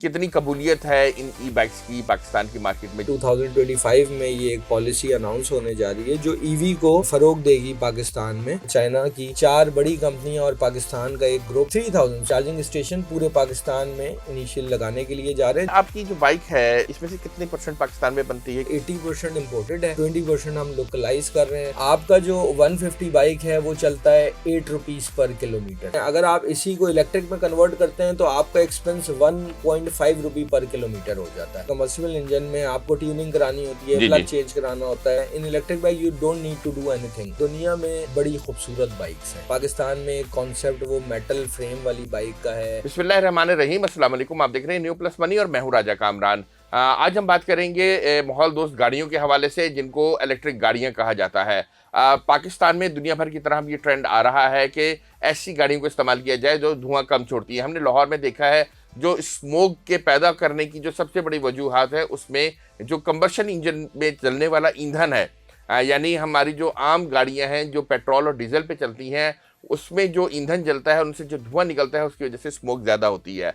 कितनी कबूलियत है इन ई बाइक्स की पाकिस्तान की मार्केट में? 2025 में ये एक पॉलिसी अनाउंस होने जा रही है जो ईवी को फरोग देगी पाकिस्तान में। चाइना की 4 बड़ी कंपनियां और पाकिस्तान का एक ग्रुप 3000 चार्जिंग स्टेशन पूरे पाकिस्तान में इनिशियल लगाने के लिए जा रहे हैं। आपकी जो बाइक है इसमें से कितने % पाकिस्तान में बनती है? 80% इम्पोर्टेड है, 20% हम लोकलाइज कर रहे हैं। आपका जो 150 बाइक है वो चलता है 8 रुपीज पर किलोमीटर। अगर आप इसी को इलेक्ट्रिक में कन्वर्ट करते हैं तो आपका एक्सपेंस 1.5 रुपी पर किलोमीटर हो जाता है। कमर्शियल इंजन में आपको ट्यूनिंग करानी होती है, प्लग चेंज कराना होता है। In electric bike you don't need to do anything. दुनिया में बड़ी खूबसूरत बाइक्स हैं। पाकिस्तान में एक कॉन्सेप्ट वो मेटल फ्रेम वाली बाइक का है। बिस्मिल्लाहिर्रहमानिर्रहीम, अस्सलाम वालेकुम। आप देख रहे हैं न्यू प्लस मनी और मैं हूं राजा कामरान। आज हम बात करेंगे माहौल दोस्त गाड़ियों के हवाले से जिनको इलेक्ट्रिक गाड़ियां कहा जाता है। पाकिस्तान में दुनिया भर की तरह ये ट्रेंड आ रहा है कि ऐसी गाड़ियों को इस्तेमाल किया जाए जो धुआं कम छोड़ती है। हमने लाहौर में देखा है जो स्मोक के पैदा करने की जो सबसे बड़ी वजूहात है उसमें जो कंबशन इंजन में चलने वाला ईंधन है, यानी हमारी जो आम गाड़ियां हैं जो पेट्रोल और डीजल पे चलती हैं उसमें जो ईंधन जलता है उनसे जो धुआं निकलता है उसकी वजह से स्मोक ज़्यादा होती है।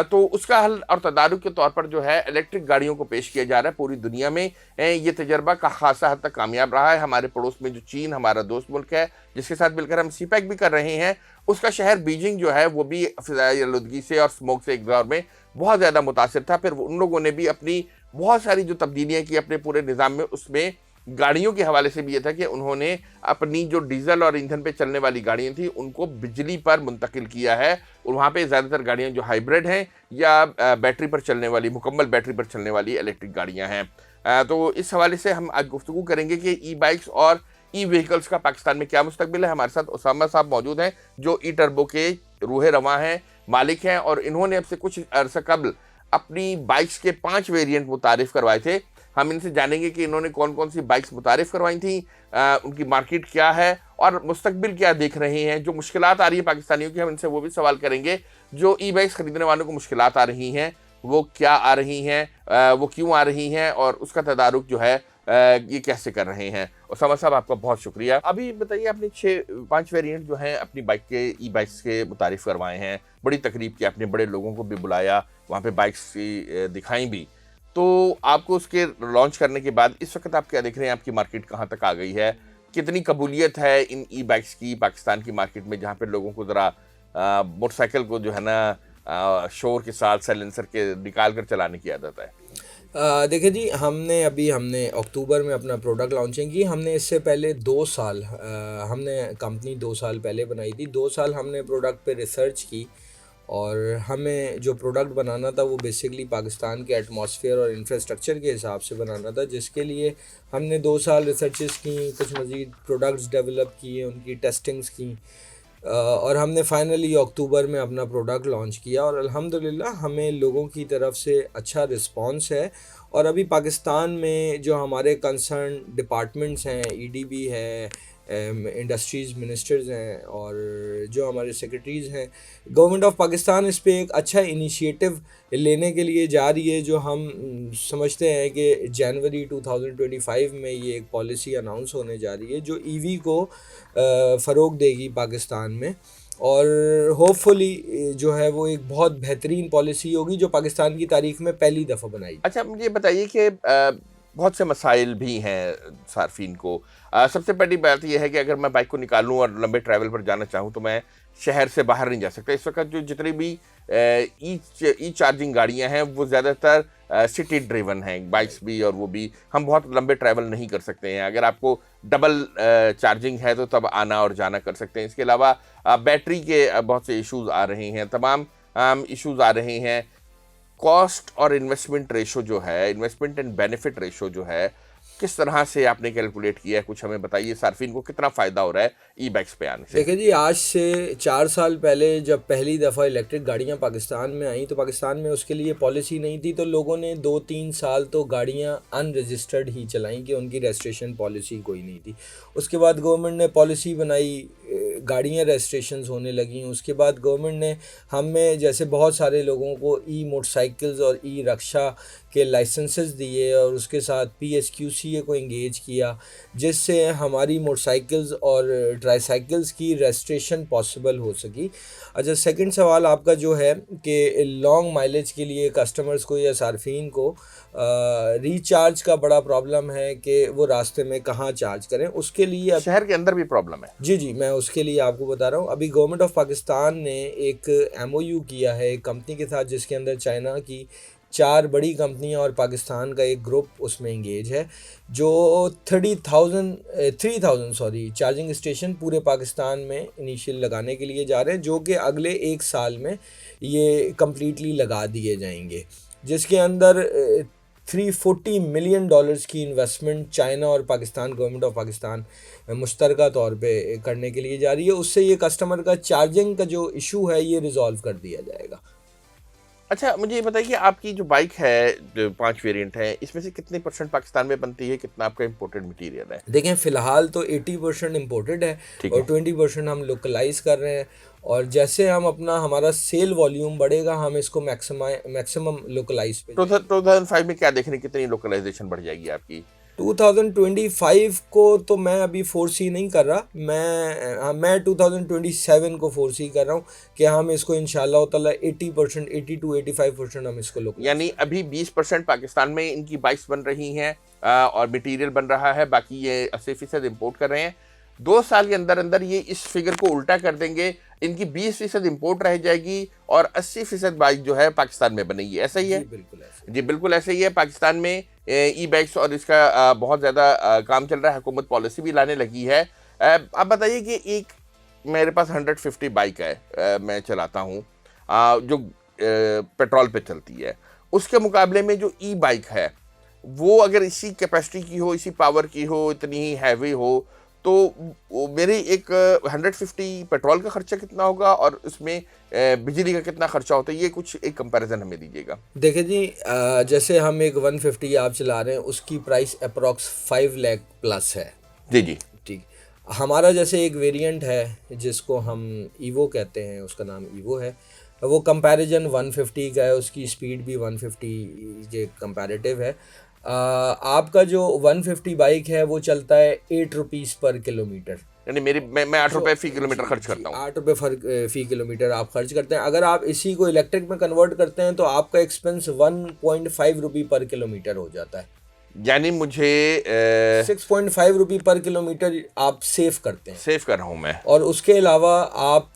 तो उसका हल और तदारुक के तौर पर जो है इलेक्ट्रिक गाड़ियों को पेश किया जा रहा है पूरी दुनिया में। ये तजर्बा का खासा हद तक कामयाब रहा है। हमारे पड़ोस में जो चीन हमारा दोस्त मुल्क है जिसके साथ मिलकर हम सीपैक भी कर रहे हैं, उसका शहर बीजिंग जो है वो भी फ़िज़ाई आलूदगी से और स्मोक से एक दौर में बहुत ज़्यादा मुतासिर था। फिर उन लोगों ने भी अपनी बहुत सारी जो तब्दीलियाँ की अपने पूरे निज़ाम में, उसमें गाड़ियों के हवाले से भी ये था कि उन्होंने अपनी जो डीजल और ईंधन पे चलने वाली गाड़ियाँ थी उनको बिजली पर मुंतकिल किया है। और वहाँ पे ज़्यादातर गाड़ियाँ जो हाइब्रिड हैं या बैटरी पर चलने वाली, मुकम्मल बैटरी पर चलने वाली इलेक्ट्रिक गाड़ियाँ हैं। तो इस हवाले से हम आज गुफ्तगू करेंगे कि ई बाइक्स और ई व्हीकल्स का पाकिस्तान में क्या मुस्तकबिल है। हमारे साथ उसामा साहब मौजूद हैं जो ई टर्बो के रूहे रवां हैं, मालिक हैं, और इन्होंने अब से कुछ अरसा कबल अपनी बाइक्स के 5 वेरिएंट मुतारिफ करवाए थे। हम इनसे जानेंगे कि इन्होंने कौन कौन सी बाइक्स मुतारिफ करवाई थी, उनकी मार्केट क्या है और मुस्तकबिल क्या देख रहे हैं। जो मुश्किलात आ रही है पाकिस्तानियों की, हम इनसे वो भी सवाल करेंगे। जो ई बाइक्स ख़रीदने वालों को मुश्किलात आ रही हैं वो क्या आ रही हैं, वो क्यों आ रही हैं और उसका तदारुक जो है ये कैसे कर रहे हैं। उसामा साहब आपका बहुत शुक्रिया। अभी बताइए, आपने 5 वेरिएंट जो हैं अपनी बाइक के ई बाइक्स के मुतारिफ करवाए हैं, बड़ी तकरीब की, आपने बड़े लोगों को भी बुलाया, वहाँ पे बाइक्स दिखाई भी। तो आपको उसके लॉन्च करने के बाद इस वक्त आप क्या देख रहे हैं, आपकी मार्केट कहाँ तक आ गई है, कितनी कबूलियत है इन ई बाइक्स की पाकिस्तान की मार्केट में, जहाँ पे लोगों को ज़रा मोटरसाइकिल को जो है ना शोर के साथ साइलेंसर के निकाल कर चलाने की आदत है? देखिए जी, हमने अक्टूबर में अपना प्रोडक्ट लॉन्चिंग की। हमने इससे पहले 2 साल हमने कंपनी 2 साल पहले बनाई थी। 2 साल हमने प्रोडक्ट पे रिसर्च की और हमें जो प्रोडक्ट बनाना था वो बेसिकली पाकिस्तान के एटमॉस्फेयर और इंफ्रास्ट्रक्चर के हिसाब से बनाना था, जिसके लिए हमने 2 साल रिसर्चेस की, कुछ मज़ीद प्रोडक्ट्स डेवलप किए, उनकी टेस्टिंग्स की, और हमने फाइनली अक्टूबर में अपना प्रोडक्ट लॉन्च किया और अल्हम्दुलिल्लाह हमें लोगों की तरफ से अच्छा रिस्पांस है। और अभी पाकिस्तान में जो हमारे कंसर्न डिपार्टमेंट्स हैं, ईडीबी है, इंडस्ट्रीज़ मिनिस्टर्स हैं और जो हमारे सेक्रेटरीज़ हैं, गवर्नमेंट ऑफ पाकिस्तान इस पे एक अच्छा इनिशिएटिव लेने के लिए जा रही है। जो हम समझते हैं कि जनवरी 2025 में ये एक पॉलिसी अनाउंस होने जा रही है जो ईवी को फ़रोग देगी पाकिस्तान में, और होपफुली जो है वो एक बहुत बेहतरीन पॉलिसी होगी जो पाकिस्तान की तारीख में पहली दफ़ा बनाई। अच्छा, मुझे बताइए कि बहुत से मसाइल भी हैं सार्फिन को। सबसे बड़ी बात यह है कि अगर मैं बाइक को निकालूं और लंबे ट्रैवल पर जाना चाहूं तो मैं शहर से बाहर नहीं जा सकता। इस वक्त जो जितनी भी ई चार्जिंग गाड़ियां हैं वो ज़्यादातर सिटी ड्रिवन हैं, बाइक्स भी और वो भी। हम बहुत लंबे ट्रैवल नहीं कर सकते हैं। अगर आपको डबल चार्जिंग है तो तब आना और जाना कर सकते हैं। इसके अलावा बैटरी के बहुत से इश्यूज़ आ रहे हैं, तमाम इश्यूज़ आ रहे हैं। कॉस्ट और इन्वेस्टमेंट रेशो जो है, इन्वेस्टमेंट एंड बेनिफिट रेशो जो है, किस तरह से आपने कैलकुलेट किया है, कुछ हमें बताइए। सार्फिन को कितना फ़ायदा हो रहा है ई बाइक्स पे आने से? देखिए जी, आज से 4 साल पहले जब पहली दफ़ा इलेक्ट्रिक गाड़ियां पाकिस्तान में आई तो पाकिस्तान में उसके लिए पॉलिसी नहीं थी, तो लोगों ने 2-3 साल तो गाड़ियां अनरजिस्टर्ड ही चलाई कि उनकी रजिस्ट्रेशन पॉलिसी कोई नहीं थी। उसके बाद गवर्नमेंट ने पॉलिसी बनाई गाड़ियाँ रजिस्ट्रेशंस होने लगी। उसके बाद गवर्नमेंट ने हमें जैसे बहुत सारे लोगों को ई मोटरसाइकिल्स और ई रक्षा के लाइसेंसेस दिए और उसके साथ PSQCA को इंगेज किया, जिससे हमारी मोटरसाइकिल्स और ट्राईसाइकिल्स की रजिस्ट्रेशन पॉसिबल हो सकी। अच्छा, सेकंड सवाल आपका जो है कि लॉन्ग माइलेज के लिए कस्टमर्स को या सार्फिन को रिचार्ज का बड़ा प्रॉब्लम है कि वो रास्ते में कहाँ चार्ज करें। उसके लिए शहर के अंदर भी प्रॉब्लम है। जी, मैं उसके लिए आपको बता रहा हूँ। अभी गवर्नमेंट ऑफ पाकिस्तान ने एक MOU किया है एक कंपनी के साथ, जिसके अंदर चाइना की 4 बड़ी कंपनियां और पाकिस्तान का एक ग्रुप उसमें इंगेज है, जो 3000 चार्जिंग स्टेशन पूरे पाकिस्तान में इनिशियल लगाने के लिए जा रहे हैं, जो कि अगले 1 साल में ये कम्प्लीटली लगा दिए जाएंगे, जिसके अंदर $340 मिलियन की इन्वेस्टमेंट चाइना और पाकिस्तान, गवर्नमेंट ऑफ पाकिस्तान मुश्तरका तौर पे करने के लिए जा रही है। उससे ये कस्टमर का चार्जिंग का जो इशू है ये रिजॉल्व कर दिया जाएगा। अच्छा, मुझे ये बताइए कि आपकी जो बाइक है, जो 5 वेरिएंट है, इसमें से कितने % पाकिस्तान में बनती है, कितना आपका इम्पोर्टेड मटेरियल है? देखें, फ़िलहाल तो 80% इम्पोर्टेड है ठीक और है। 20% हम लोकलाइज कर रहे हैं, और जैसे हमारा सेल वॉल्यूम बढ़ेगा हम इसको मैक्सिमम लोकलाइज पे 2005 में क्या देखने, कितनी लोकलाइजेशन बढ़ जाएगी आपकी? 2025 को तो मैं अभी फोरसी नहीं कर रहा, मैं 2027 को फोरसी कर रहा हूँ कि हम इसको इंशाल्लाह ताला 80%, 80 to 85% हम इसको लोग, यानी अभी 20% पाकिस्तान में इनकी बाइक्स बन रही हैं और मटेरियल बन रहा है, बाकी ये 80% इम्पोर्ट कर रहे हैं। 2 साल के अंदर अंदर ये इस फिगर को उल्टा कर देंगे, इनकी 20% इम्पोर्ट रह जाएगी और 80% बाइक जो है पाकिस्तान में बनेगी। ऐसा ही है? जी बिल्कुल ऐसा। जी बिल्कुल ऐसा ही है। पाकिस्तान में ई बाइक्स और इसका बहुत ज़्यादा काम चल रहा है, हुकूमत पॉलिसी भी लाने लगी है। आप बताइए कि एक मेरे पास 150 बाइक है, मैं चलाता हूँ, जो पेट्रोल पे चलती है, उसके मुकाबले में जो ई बाइक है वो अगर इसी कैपेसिटी की हो, इसी पावर की हो, इतनी ही हैवी हो, तो मेरी एक 150 पेट्रोल का खर्चा कितना होगा और उसमें बिजली का कितना खर्चा होता है, ये कुछ एक कंपैरिजन हमें दीजिएगा। देखिए जी, जैसे हम एक 150 आप चला रहे हैं, उसकी प्राइस अप्रॉक्स 5 लाख प्लस है। जी जी। ठीक, हमारा जैसे एक वेरिएंट है जिसको हम ईवो कहते हैं, उसका नाम ईवो है, वो कंपैरिजन 150 का है, उसकी स्पीड भी 150 के कंपैरेटिव है। आपका जो 150 बाइक है वो चलता है 8 रुपीज़ पर किलोमीटर, यानी मैं 8 रुपये फी किलोमीटर खर्च करता हूँ। 8 रुपये फी किलोमीटर आप खर्च करते हैं। अगर आप इसी को इलेक्ट्रिक में कन्वर्ट करते हैं तो आपका एक्सपेंस 1.5 रुपये पर किलोमीटर हो जाता है, यानी मुझे 6.5 रुपये पर किलोमीटर आप सेव करते हैं। सेव कर रहा हूँ मैं। और उसके अलावा आप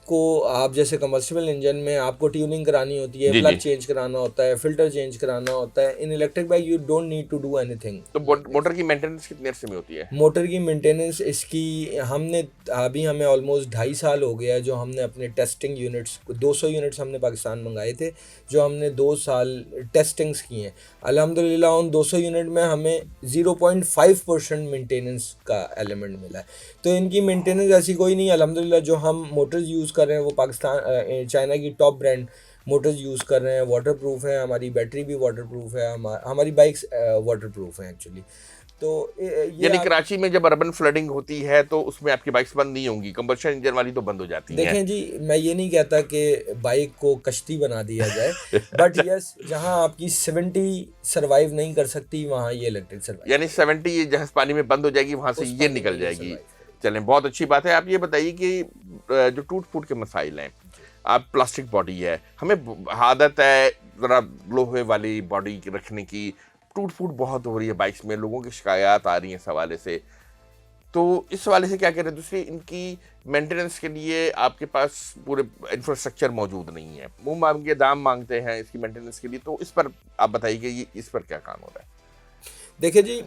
जैसे कमर्शियल इंजन में आपको ट्यूनिंग करानी होती है, प्लग चेंज कराना होता है, फिल्टर चेंज कराना होता है। In electric bike you don't need to do anything. तो मोटर की मेंटेनेंस कितने अरसे में होती है? मोटर की मेंटेनेंस इसकी हमें ऑलमोस्ट 2.5 साल हो गया है, जो हमने अपने टेस्टिंग यूनिट्स 200 यूनिट्स हमने पाकिस्तान मंगाए थे, जो हमने 2 साल टेस्टिंग्स की हैं। अल्हम्दुलिल्लाह उन 200 यूनिट में हमें 0.5% मेंटेनेंस का एलिमेंट मिला है। तो इनकी मेंटेनेंस ऐसी कोई नहीं है अल्हम्दुलिल्लाह। जो हम मोटर्स यूज़ कर रहे हैं वो पाकिस्तान चाइना की टॉप ब्रांड मोटर्स यूज़ कर रहे हैं, वाटरप्रूफ है, हमारी बैटरी भी वाटरप्रूफ है, हमारी बाइक्स वाटरप्रूफ हैं एक्चुअली। तो यानी कराची में जब अर्बन फ्लडिंग होती है तो उसमें आपकी बाइक्स बंद नहीं होंगी, कंबशन इंजन वाली तो बंद हो जाती हैं। देखें जी, मैं ये नहीं कहता कि बाइक को कश्ती बना दिया जाए, बट यस, जहां आपकी 70 सर्वाइव नहीं कर सकती वहां ये इलेक्ट्रिक सर्वाइव, यानी 70 ये जहाज पानी में बंद हो जाएगी, वहां से ये निकल जाएगी। चलें, बहुत अच्छी बात है। आप ये बताइए कि जो टूट फूट के मसाइल हैं, आप प्लास्टिक बॉडी है, हमें आदत है ज़रा लोहे वाली बॉडी रखने की, टूट फूट बहुत हो रही है बाइक्स में, लोगों की शिकायत आ रही है इस हवाले से, तो इस हवाले से क्या करें? दूसरी, इनकी मेंटेनेंस के लिए आपके पास पूरे इंफ्रास्ट्रक्चर मौजूद नहीं है, मुंह मांगे दाम मांगते हैं इसकी मेंटेनेंस के लिए, तो इस पर आप बताइए कि इस पर क्या काम हो रहा है? देखिए जी,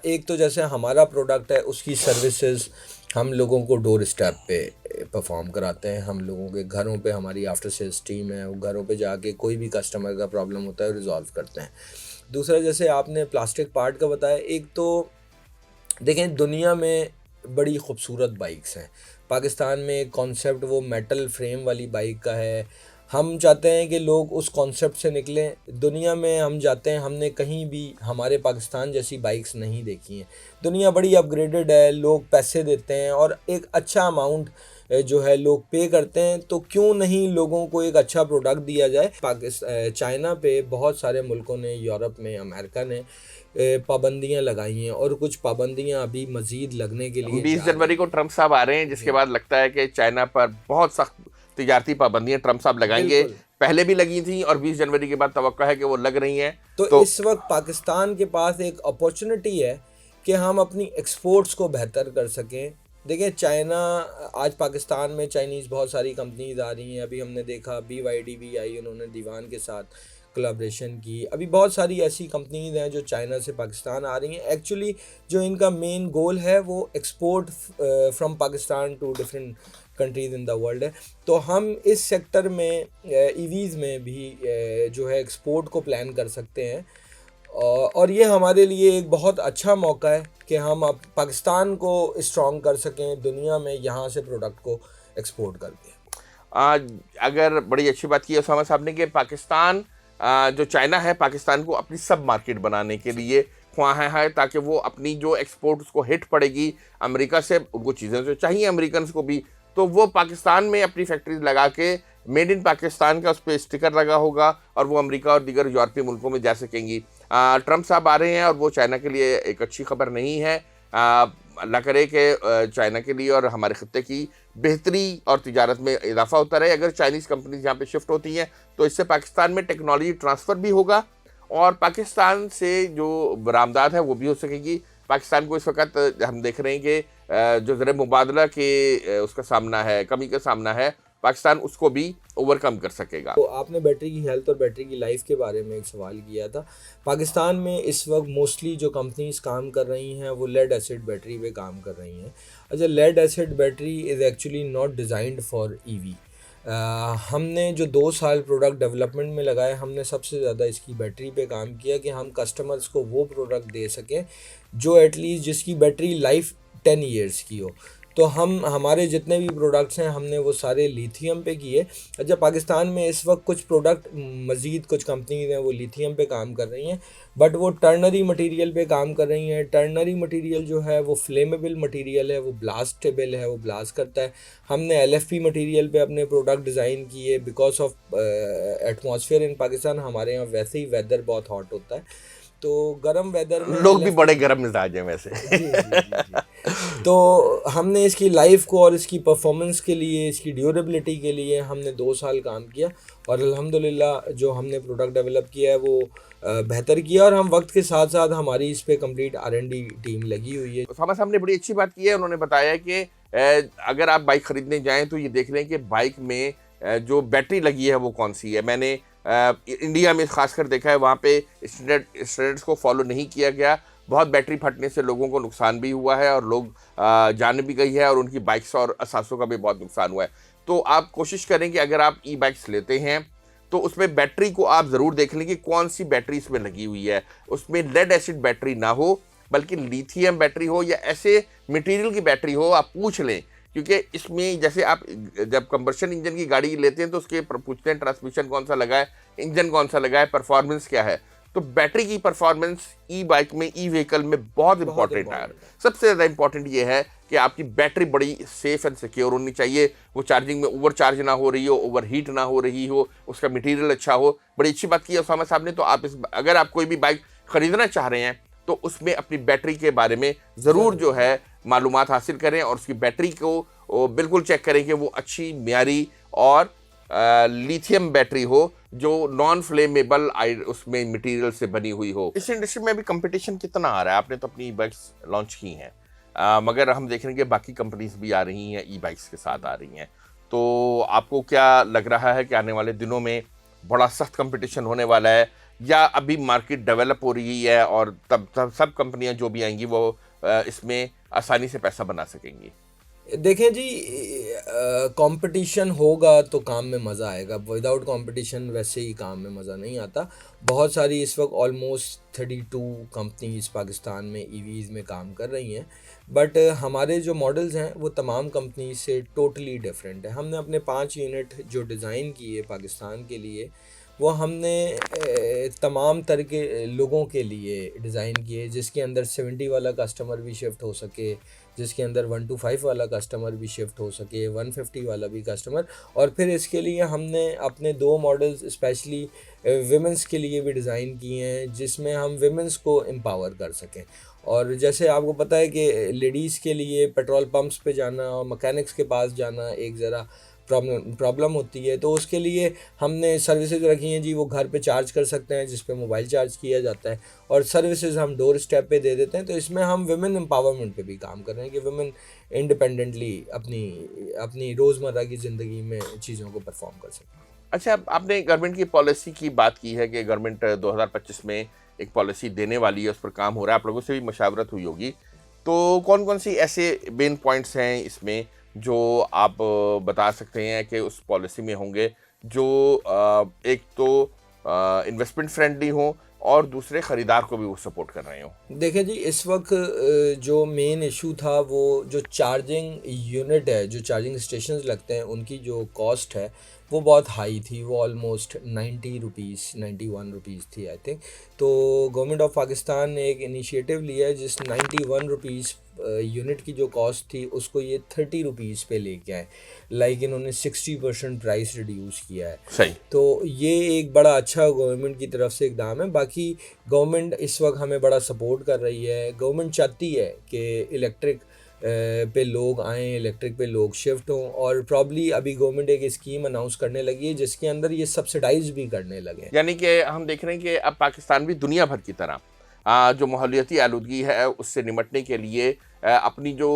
एक तो जैसे हमारा प्रोडक्ट है उसकी सर्विसेज हम लोगों को डोर स्टेप पे परफॉर्म कराते हैं। हम लोगों के घरों पे हमारी आफ्टर सेल्स टीम है, वो घरों पे जाके कोई भी कस्टमर का प्रॉब्लम होता है रिजॉल्व करते हैं। दूसरा, जैसे आपने प्लास्टिक पार्ट का बताया, एक तो देखें दुनिया में बड़ी खूबसूरत बाइक्स हैं, पाकिस्तान में एक कॉन्सेप्ट वो मेटल फ्रेम वाली बाइक का है, हम चाहते हैं कि लोग उस कॉन्सेप्ट से निकलें। दुनिया में हम जाते हैं, हमने कहीं भी हमारे पाकिस्तान जैसी बाइक्स नहीं देखी हैं। दुनिया बड़ी अपग्रेडेड है, लोग पैसे देते हैं और एक अच्छा अमाउंट जो है लोग पे करते हैं, तो क्यों नहीं लोगों को एक अच्छा प्रोडक्ट दिया जाए। चाइना पे बहुत सारे मुल्कों ने, यूरोप में, अमेरिका ने पाबंदियां लगाई हैं और कुछ पाबंदियां अभी मज़ीद लगने के लिए 20 जा रही जनवरी को ट्रंप साहब आ रहे हैं, जिसके बाद लगता है कि चाइना पर बहुत सख्त तिजारती पाबंदियां ट्रंप साहब हैं। लगाएंगे। बिल्कुल। पहले भी लगी थी और 20 जनवरी के बाद तवक्को है कि वो लग रही हैं। तो तो इस वक्त पाकिस्तान के पास एक अपॉर्चुनिटी है कि हम अपनी एक्सपोर्ट्स को बेहतर कर सकें। देखिए चाइना, आज पाकिस्तान में चाइनीज़ बहुत सारी कंपनीज आ रही हैं। अभी हमने देखा BYD भी आई, उन्होंने दीवान के साथ कोलैबोरेशन की। अभी बहुत सारी ऐसी कंपनीज हैं जो चाइना से पाकिस्तान आ रही हैं। एक्चुअली जो इनका मेन गोल है वो export from Pakistan to different countries in the world है। तो हम इस सेक्टर में EVs में भी जो है एक्सपोर्ट को प्लान कर सकते हैं और ये हमारे लिए एक बहुत अच्छा मौका है कि हम अब पाकिस्तान को स्ट्रॉन्ग कर सकें दुनिया में, यहाँ से प्रोडक्ट को एक्सपोर्ट करके। आज अगर बड़ी अच्छी बात की है उसामा साहब ने कि पाकिस्तान जो चाइना है पाकिस्तान को अपनी सब मार्केट बनाने के लिए ख्वाह है, ताकि वो अपनी जो एक्सपोर्ट उसको हिट पड़ेगी अमेरिका से, उनको चीज़ें जो चाहिए अमेरिकन को भी, तो वो पाकिस्तान में अपनी फैक्ट्रीज लगा के मेड इन पाकिस्तान का उस पर स्टिकर लगा होगा और वो अमेरिका और दीगर यूरोपीय मुल्कों में जा सकेंगी। ट्रंप साहब आ रहे हैं और वो चाइना के लिए एक अच्छी खबर नहीं है। अल्लाह करे कि चाइना के लिए और हमारे खत्ते की बेहतरी और तिजारत में इजाफा होता रहे। अगर चाइनीज़ कंपनीज यहाँ पे शिफ्ट होती हैं तो इससे पाकिस्तान में टेक्नोलॉजी ट्रांसफ़र भी होगा और पाकिस्तान से जो बरामदात है वो भी हो सकेगी। पाकिस्तान को इस वक्त हम देख रहे हैं कि जो ज़र मुबादला के उसका सामना है, कमी का सामना है, पाकिस्तान उसको भी ओवरकम कर सकेगा। तो आपने बैटरी की हेल्थ और बैटरी की लाइफ के बारे में एक सवाल किया था। पाकिस्तान में इस वक्त मोस्टली जो कंपनीज काम कर रही हैं वो लेड एसिड बैटरी पे काम कर रही हैं। अच्छा, lead acid battery is actually not designed for EV। हमने जो 2 साल प्रोडक्ट डेवलपमेंट में लगाए, हमने सबसे ज़्यादा इसकी बैटरी पे काम किया कि हम कस्टमर्स को वो प्रोडक्ट दे सकें जो एटलीस्ट जिसकी बैटरी लाइफ 10 ईयर्स की हो। तो हमारे जितने भी प्रोडक्ट्स हैं हमने वो सारे लिथियम पे किए। अच्छा, पाकिस्तान में इस वक्त कुछ प्रोडक्ट मज़ीद कुछ कंपनीज हैं वो लिथियम पे काम कर रही हैं, बट वो टर्नरी मटेरियल पे काम कर रही हैं। टर्नरी मटेरियल जो है वो फ्लेमेबल मटेरियल है, वो ब्लास्टेबल है, वो ब्लास्ट करता है। हमने LFP मटेरियल पे अपने प्रोडक्ट डिज़ाइन किए बिकॉज ऑफ एटमॉस्फेयर इन पाकिस्तान। हमारे यहाँ वैसे ही वेदर बहुत हॉट होता है, तो गर्म वेदर में लोग भी बड़े गर्म मिजाज हैं वैसे। जी। तो हमने इसकी लाइफ को और इसकी परफॉर्मेंस के लिए, इसकी ड्यूरेबिलिटी के लिए हमने 2 साल काम किया और अल्हम्दुलिल्लाह जो हमने प्रोडक्ट डेवलप किया है वो बेहतर किया और हम वक्त के साथ साथ हमारी इस पे कंप्लीट R&D टीम लगी हुई है। उसामा साहब ने बड़ी अच्छी बात की है। उन्होंने बताया कि अगर आप बाइक खरीदने जाएं तो ये देख लें कि बाइक में जो बैटरी लगी है वो कौन सी है। मैंने इंडिया में खासकर देखा है वहाँ पे स्टैंडर्ड्स को फॉलो नहीं किया गया। बहुत बैटरी फटने से लोगों को नुकसान भी हुआ है और लोग जान भी गई है और उनकी बाइक्स और असासों का भी बहुत नुकसान हुआ है। तो आप कोशिश करें कि अगर आप E-बाइक्स लेते हैं तो उसमें बैटरी को आप ज़रूर देख लें कि कौन सी बैटरी इसमें लगी हुई है। उसमें लेड एसिड बैटरी ना हो बल्कि लिथियम बैटरी हो या ऐसे मटेरियल की बैटरी हो। आप पूछ लें, क्योंकि इसमें जैसे आप जब कंबर्शन इंजन की गाड़ी लेते हैं तो उसके पूछते हैं ट्रांसमिशन कौन सा लगा है, इंजन कौन सा लगा है, परफॉर्मेंस क्या है। तो बैटरी की परफॉर्मेंस E-बाइक में, E-व्हीकल में बहुत इंपॉर्टेंट है। सबसे ज़्यादा इंपॉर्टेंट ये है कि आपकी बैटरी बड़ी सेफ एंड सिक्योर होनी चाहिए। वो चार्जिंग में ओवर चार्ज ना हो रही हो, ओवर हीट ना हो रही हो, उसका मटेरियल अच्छा हो। बड़ी अच्छी बात की है उसामा साहब ने। तो आप अगर आप कोई भी बाइक खरीदना चाह रहे हैं तो उसमें अपनी बैटरी के बारे में ज़रूर जो है मालूमात हासिल करें और उसकी बैटरी को बिल्कुल चेक करें कि वो अच्छी, म्यारी और लिथियम बैटरी हो जो नॉन फ्लेमेबल उसमें मटेरियल से बनी हुई हो। इस इंडस्ट्री में भी कंपटीशन कितना आ रहा है। आपने तो अपनी बाइक्स लॉन्च की हैं, मगर हम देख रहे हैं कि बाकी कंपनीज भी आ रही हैं, E-बाइक्स के साथ आ रही हैं। तो आपको क्या लग रहा है कि आने वाले दिनों में बड़ा सख्त कंपटीशन होने वाला है या अभी मार्केट डेवलप हो रही है और तब सब कंपनियां जो भी आएंगी वो इसमें आसानी से पैसा बना सकेंगी? देखें जी, कंपटीशन होगा तो काम में मज़ा आएगा, विदाउट कंपटीशन वैसे ही काम में मज़ा नहीं आता। बहुत सारी इस वक्त ऑलमोस्ट 32 कंपनीज पाकिस्तान में ईवीज़ में काम कर रही हैं, बट हमारे जो मॉडल्स हैं वो तमाम कंपनी से टोटली डिफरेंट है। हमने अपने 5 यूनिट जो डिज़ाइन किए पाकिस्तान के लिए, वो हमने तमाम तरह के लोगों के लिए डिज़ाइन किए, जिसके अंदर 70 वाला कस्टमर भी शिफ्ट हो सके, जिसके अंदर 1 to 5 वाला कस्टमर भी शिफ्ट हो सके, 150 वाला भी कस्टमर। और फिर इसके लिए हमने अपने 2 मॉडल्स स्पेशली विमेंस के लिए भी डिज़ाइन किए हैं, जिसमें हम विमेंस को एम्पावर कर सकें। और जैसे आपको पता है कि लेडीज़ के लिए पेट्रोल पंप्स पे जाना और मैकेनिक्स के पास जाना एक ज़रा प्रॉब्लम होती है, तो उसके लिए हमने सर्विसेज रखी हैं जी। वो घर पे चार्ज कर सकते हैं, जिस पे मोबाइल चार्ज किया जाता है, और सर्विसेज हम डोर स्टेप पे दे देते हैं। तो इसमें हम विमेन एम्पावरमेंट पे भी काम कर रहे हैं कि विमेन इंडिपेंडेंटली अपनी अपनी रोज़मर्रा की ज़िंदगी में चीज़ों को परफॉर्म कर सकें। अच्छा, आपने गवर्नमेंट की पॉलिसी की बात की है कि गवर्नमेंट 2025 में एक पॉलिसी देने वाली है, उस पर काम हो रहा है, आप लोगों से भी मशावरत हुई होगी। तो कौन कौन सी ऐसे मेन पॉइंट्स हैं इसमें जो आप बता सकते हैं कि उस पॉलिसी में होंगे, जो एक तो इन्वेस्टमेंट फ्रेंडली हो और दूसरे ख़रीदार को भी वो सपोर्ट कर रहे हों? देखिए जी, इस वक्त जो मेन इशू था वो जो चार्जिंग यूनिट है, जो चार्जिंग स्टेशंस लगते हैं, उनकी जो कॉस्ट है वो बहुत हाई थी। वो ऑलमोस्ट 90 रुपीज़, 91 रुपीज़ थी आई थिंक। तो गवर्नमेंट ऑफ पाकिस्तान ने एक इनिशिएटिव लिया है, जिस 91 रुपीज़ यूनिट की जो कॉस्ट थी उसको ये 30 रुपीज़ पे लेके आए। लाइक इन्होंने 60% प्राइस रिड्यूस किया है। सही। तो ये एक बड़ा अच्छा गवर्नमेंट की तरफ से इकदाम है। बाकी गवर्नमेंट इस वक्त हमें बड़ा सपोर्ट कर रही है। गवर्नमेंट चाहती है कि इलेक्ट्रिक पे लोग आएँ, इलेक्ट्रिक पे लोग शिफ्ट हों, और प्रॉब्ली अभी गवर्नमेंट एक स्कीम अनाउंस करने लगी है जिसके अंदर ये सब्सिडाइज भी करने लगे हैं। यानी कि हम देख रहे हैं कि अब पाकिस्तान भी दुनिया भर की तरह जो माहौलियाती आलूदगी है उससे निपटने के लिए अपनी जो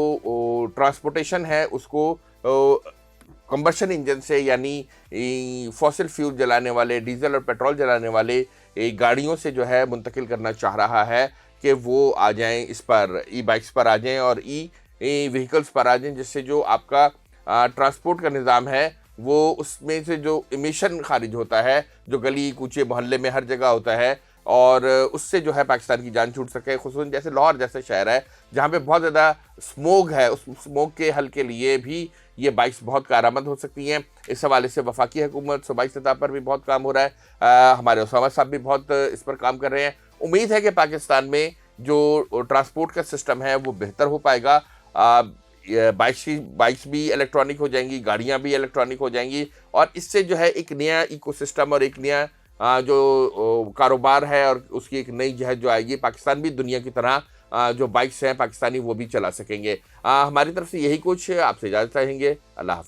ट्रांसपोर्टेशन है उसको कंबशन इंजन से, यानी फॉसिल फ्यूल जलाने वाले, डीजल और पेट्रोल जलाने वाले गाड़ियों से जो है मुंतकिल करना चाह रहा है कि वो आ जाएं, इस पर ई बाइक्स पर आ जाएं और ई व्हीकल्स पर आ जाएं, जिससे जो आपका ट्रांसपोर्ट का निज़ाम है वो उसमें से जो इमिशन खारिज होता है, जो गली कूचे मोहल्ले में हर जगह होता है, और उससे जो है पाकिस्तान की जान छूट सके। खुसूसन जैसे लाहौर जैसे शहर है जहाँ पे बहुत ज़्यादा स्मोक है, उस स्मोक के हल के लिए भी ये बाइक्स बहुत कारआमद हो सकती हैं। इस हवाले से वफाकी हुकूमत सूबाई सतह पर भी बहुत काम हो रहा है। हमारे उसामा साहब भी बहुत इस पर काम कर रहे हैं। उम्मीद है कि पाकिस्तान में जो ट्रांसपोर्ट का सिस्टम है वो बेहतर हो पाएगा। बाइक्स भी इलेक्ट्रॉनिक हो जाएंगी, गाड़ियाँ भी इलेक्ट्रॉनिक हो जाएंगी, और इससे जो है एक नया इकोसिस्टम और एक नया जो कारोबार है और उसकी एक नई जहत जो आएगी। पाकिस्तान भी दुनिया की तरह जो बाइक्स हैं पाकिस्तानी वो भी चला सकेंगे। हमारी तरफ से यही कुछ, आपसे इजाज़त चाहेंगे। अल्लाह हाफ़िज़।